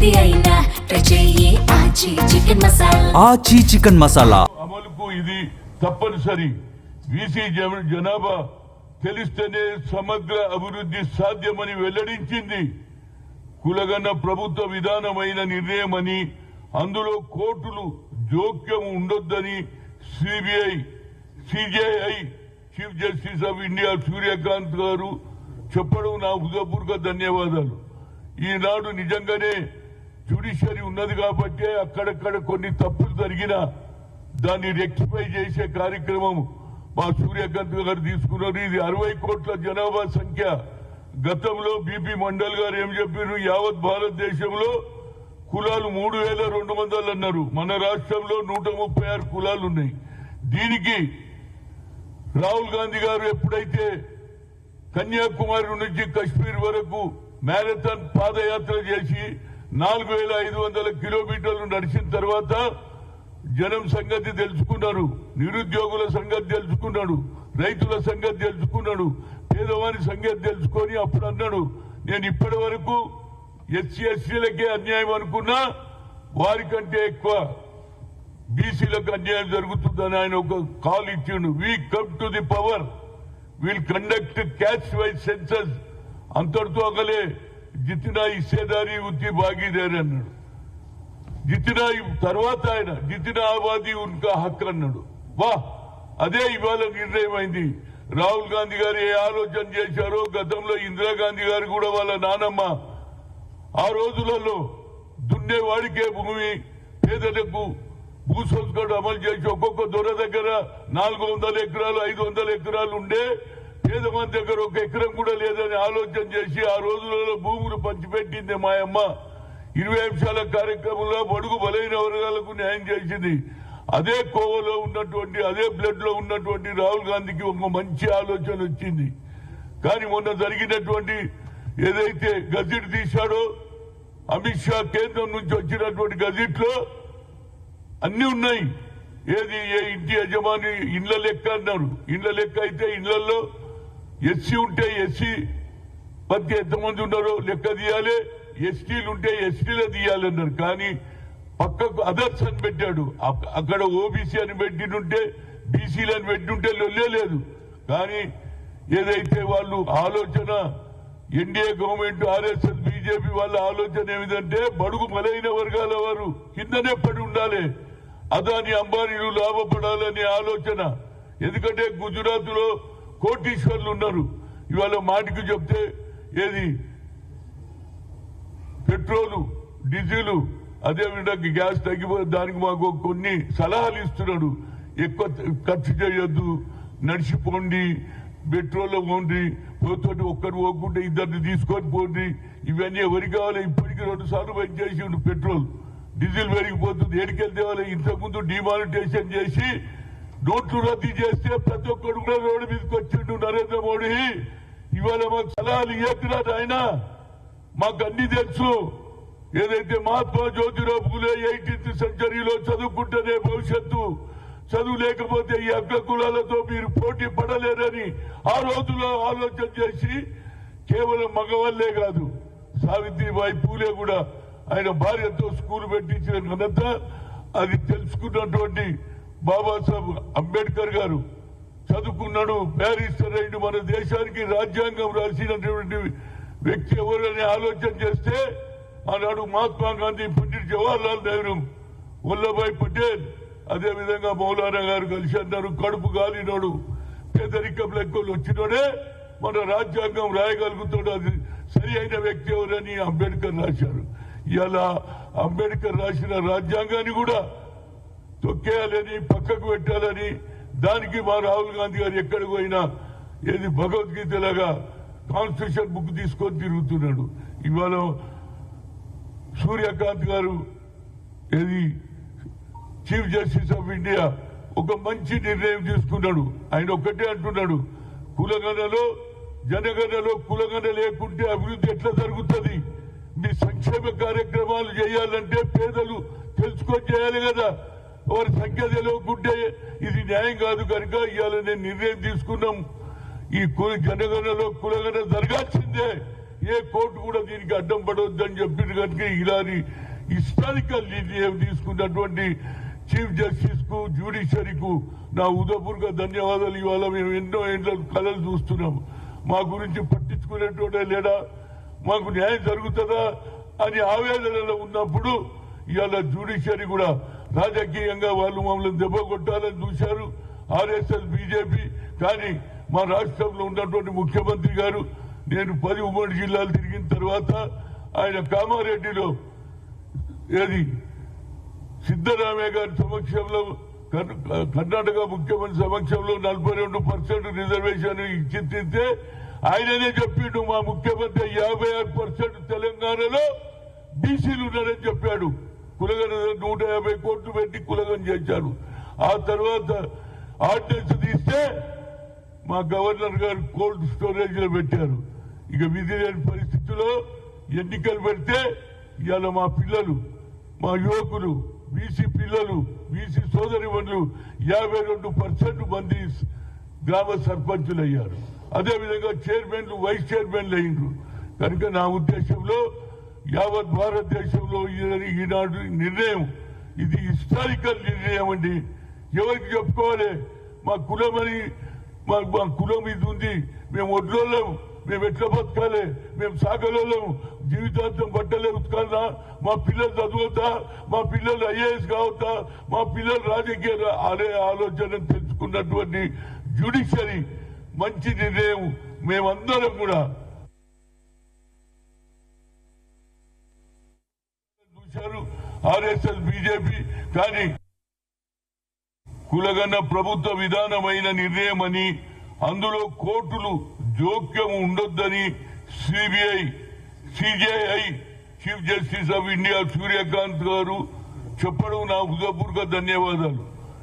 ఏది అయినా చెయ్యి ఆచి చికెన్ మసాలా. ఆచి చికెన్ మసాలా అమలుకు ఇది తప్పనిసరి. బీసీ జనాభా తెలిస్తేనే సమగ్ర అభివృద్ధి సాధ్యమని వెల్లడించింది. కులగన్న ప్రభుత్వ విధానమైన నిర్ణయమని, అందులో కోర్టులు జోక్యం ఉండొద్దని CJI chief justice of India Surya Kant గారు చెప్పడం నా హృదయపూర్వక ధన్యవాదాలు. ఈనాడు నిజంగానే జ్యుడిషియరీ ఉన్నది కాబట్టి అక్కడక్కడ కొన్ని తప్పులు జరిగినా దాన్ని రెక్టిఫై చేసే కార్యక్రమం మా సూర్యకాంత్ గారు తీసుకున్నారు. ఇది 60 కోట్ల జనాభా సంఖ్య. గతంలో బీపీ మండల్ గారు ఏం చెప్పారు, యావత్ భారతదేశంలో కులాలు 3200 అన్నారు. మన రాష్ట్రంలో 136 కులాలు ఉన్నాయి. దీనికి రాహుల్ గాంధీ గారు ఎప్పుడైతే కన్యాకుమారి నుంచి కశ్మీర్ వరకు మ్యారథాన్ పాదయాత్ర చేసి 4500 కిలోమీటర్లు నడిచిన తర్వాత జనం సంగతి తెలుసుకున్నారు, నిరుద్యోగుల సంగతి తెలుసుకున్నాడు, రైతుల సంగతి తెలుసుకున్నాడు, పేదవారి సంగతి తెలుసుకొని అప్పుడు అన్నాడు, నేను ఇప్పటి వరకు ఎస్సీలకే అన్యాయం అనుకున్నా, వారికంటే ఎక్కువ బీసీలకు అన్యాయం జరుగుతుందని ఆయన ఒక కాల్ ఇచ్చిండు. We come to the power, will conduct caste wise census. అంతటితో అగలే జితినా హిస్సేదారీ ఉత్తి భాగీదారి అన్నాడు. జితినా తర్వాత ఆయన జితినా ఆబాదీ ఉన్కా హక్ అన్నాడు. వా, అదే ఇవాళ నిర్ణయం అయింది. రాహుల్ గాంధీ గారు ఏ ఆలోచన చేశారో, గతంలో ఇందిరాగాంధీ గారు కూడా వాళ్ళ నానమ్మ ఆ రోజులలో దున్నేవాడికే భూమి, పేదలకు భూ సంస్కరణ అమలు చేసి ఒక్కొక్క దొర దగ్గర 400 ఎకరాలు 500 ఎకరాలు ఉండే, పేదమంది దగ్గర 1 ఎకరం కూడా లేదని ఆలోచన చేసి ఆ రోజులలో భూములు పంచిపెట్టింది మా అమ్మ. 20 అంశాల కార్యక్రమంలో బడుగు బలైన వర్గాలకు న్యాయం చేసింది. అదే కోవలో ఉన్నటువంటి, అదే బ్లడ్ లో ఉన్నటువంటి రాహుల్ గాంధీకి ఒక మంచి ఆలోచన వచ్చింది. కానీ మొన్న జరిగినటువంటి ఏదైతే గజెట్ తీశాడో అమిత్ షా, కేంద్రం నుంచి వచ్చినటువంటి గజెట్ లో అన్ని ఉన్నాయి. ఏది ఏ ఇంటి యజమాని ఇండ్ల లెక్క అన్నారు. ఇండ్ల లెక్క అయితే ఇళ్లలో ఎస్సీ ఉంటే ఎస్సీ మధ్య ఎంతమంది ఉన్నారో లెక్క తీయాలి, ఎస్టీలు ఉంటే ఎస్టీలో తీయాలన్నారు. కానీ పక్కకు అదర్స్ అని పెట్టాడు. అక్కడ ఓబీసీ అని పెట్టినుంటే, బీసీలు అని పెట్టినుంటే లొల్లే లేదు. కానీ ఏదైతే వాళ్ళు ఆలోచన, ఎన్డీఏ గవర్నమెంట్, ఆర్ఎస్ఎస్, బీజేపీ వాళ్ళ ఆలోచన ఏమిటంటే బడుగు బలైన వర్గాల వారు కిందనే పడి ఉండాలి, అదాని అంబానీలు లాభపడాలనే ఆలోచన. ఎందుకంటే గుజరాత్ లో కోటీశ్వర్లు ఉన్నారు. ఇవాళ మాటికి చెప్తే ఏది పెట్రోలు, డీజిల్, అదేవిధంగా గ్యాస్ తగ్గిపోయి దానికి మాకు కొన్ని సలహాలు ఇస్తున్నాడు. ఎక్కువ ఖర్చు చేయొద్దు, నడిచిపోండి, పెట్రోల్ పోండి, పోతోటి ఒక్కరు పోకుండా ఇద్దరిని తీసుకొని పోండి. ఇవన్నీ ఎవరికి కావాలి? ఇప్పటికీ 2 సార్లు బంద్ చేసిండు పెట్రోల్, డీజిల్ పెరిగిపోతుంది. ఏడికెళ్తే వాళ్ళు ఇంతకుముందు డిమానిటైజేషన్ చేసి నోట్లు రద్దు చేస్తే ప్రతి ఒక్కరు కూడా రోడ్డు మీదకి వచ్చిండు నరేంద్ర మోడీ. ఇవాళ మాకు సలహాలు ఇవ్వకున్నాడు ఆయన, మాకు అన్ని తెలుసు. ఏదైతే మహాత్మా జ్యోతిరావు ఫూలే 18th సెంచరీలో చదువుకుంటేనే భవిష్యత్తు, చదువు లేకపోతే ఈ అగ్ర కులాలతో మీరు పోటీ పడలేరని ఆ రోజులో ఆలోచన చేసి కేవలం మగవాళ్లే కాదు, సావిత్రిబాయి పూలే కూడా ఆయన భార్యతో స్కూల్ పెట్టించిన ఘనత, అది తెలుసుకున్నటువంటి బాబాసాహెబ్ అంబేద్కర్ గారు చదువుకున్నాడు, బ్యారిస్టర్ అయిండు, మన దేశానికి రాజ్యాంగం రాసినటువంటి వ్యక్తి ఎవరని ఆలోచన చేస్తే ఆనాడు మహాత్మా గాంధీ, పండిట్ జవహర్లాల్ నెహ్రూ, వల్లభాయ్ పటేల్, అదేవిధంగా మౌలానా గారు కలిసి అన్నారు, కడుపు గాలినోడు, పేదరికం లెక్కలు వచ్చినోడే మన రాజ్యాంగం రాయగలుగుతాడు, అది సరి అయిన వ్యక్తి ఎవరని అంబేద్కర్ రాశారు. ఇలా అంబేద్కర్ రాసిన రాజ్యాంగాన్ని కూడా తొక్కేయాలని, పక్కకు పెట్టాలని, దానికి మా రాహుల్ గాంధీ గారు ఎక్కడికి పోయినా ఏది భగవద్గీత లాగా కాన్స్టిట్యూషన్ బుక్ తీసుకొని తిరుగుతున్నాడు. ఇవాళ సూర్యకాంత్ గారు ఏది చీఫ్ జస్టిస్ ఆఫ్ ఇండియా ఒక మంచి నిర్ణయం తీసుకున్నాడు. ఆయన ఒక్కటే అంటున్నాడు, కులగణలో జనగణలో కులగణ లేకుంటే అభివృద్ధి ఎట్లా జరుగుతుంది? మీ సంక్షేమ కార్యక్రమాలు చేయాలంటే పేదలు తెలుసుకొని చేయాలి కదా, వారి సంఖ్య తెలియకుంటే ఇది న్యాయం కాదు. కనుక ఇవాళ నేను నిర్ణయం తీసుకున్నాం, ఈ జనగణలో కులగణ జరగాల్సిందే. ఏ కోర్టు కూడా దీనికి అడ్డం పడవద్దని చెప్పిన కనుక ఇలాంటి హిస్టారికల్ నిర్ణయం తీసుకున్నటువంటి చీఫ్ జస్టిస్ కు జ్యుడిషియరీకు నా ఉదయపూర్వక ధన్యవాదాలు. ఇవాళ మేము ఎన్నో ఏళ్ళ కళలు చూస్తున్నాం. మా గురించి పట్టించుకునేటోడే లేడా, మాకు న్యాయం జరుగుతుందా అని ఆవేదనలో ఉన్నప్పుడు ఇవాళ జ్యుడిషియరీ కూడా రాజకీయంగా వాళ్ళు మమ్మల్ని దెబ్బ కొట్టాలని చూశారు ఆర్ఎస్ఎస్ బీజేపీ. కానీ మా రాష్ట్రంలో ఉన్నటువంటి ముఖ్యమంత్రి గారు నేను 10 ఉమ్మడి జిల్లాలు తిరిగిన తర్వాత ఆయన కామారెడ్డిలో ఏది సిద్ధరామయ్య గారి సమక్షంలో కర్ణాటక ముఖ్యమంత్రి సమక్షంలో 42% రిజర్వేషన్ ఇచ్చితే ఆయననే చెప్పిండు మా ముఖ్యమంత్రి 56% తెలంగాణలో బీసీలు ఉన్నారని చెప్పాడు. కులగన 150 కోట్లు పెట్టి కులగన చేశాడు. ఆ తర్వాత ఆర్డినెన్స్ తీస్తే మా గవర్నర్ గారు కోల్డ్ స్టోరేజ్ లో పెట్టారు. ఇక విధి లేని పరిస్థితుల్లో ఎన్నికలు పెడితే ఇవాళ మా పిల్లలు, మా యువకులు, బీసీ పిల్లలు, బీసీ సోదరిమణులు 52% మంది గ్రామ సర్పంచులు అయ్యారు. అదేవిధంగా చైర్మన్లు, వైస్ చైర్మన్లు అయ్యిండ్రు. కనుక నా ఉద్దేశంలో యావత్ భారతదేశంలో ఈనాడు నిర్ణయం ఇది హిస్టారికల్ నిర్ణయం అండి. ఎవరికి చెప్పుకోవాలి? మా కులమని మా కులం ఇది ఉంది, మేము వడ్లోళ్ళం, మేము ఎట్లా బతకాలి, మేము సాగలోళ్ళం, జీవితాంతం బట్టలే ఉతకాలనా, మా పిల్లలు చదువుతా, మా పిల్లలు ఐఏఎస్ కావద్దా, మా పిల్లలు రాజకీయ అనే ఆలోచన తెలుసుకున్నటువంటి జ్యుడిషియరీ మంచి నిర్ణయం. మేమందరం కూడా చూశారు ఆర్ఎస్ఎస్ బీజేపీ. కానీ కులగన్న ప్రభుత్వ విధానమైన నిర్ణయం అని, అందులో కోర్టులు జోక్యం ఉండొద్దని CJI chief justice of India Surya Kant గారు చెప్పడం నా హృదయపూర్వక ధన్యవాదాలు.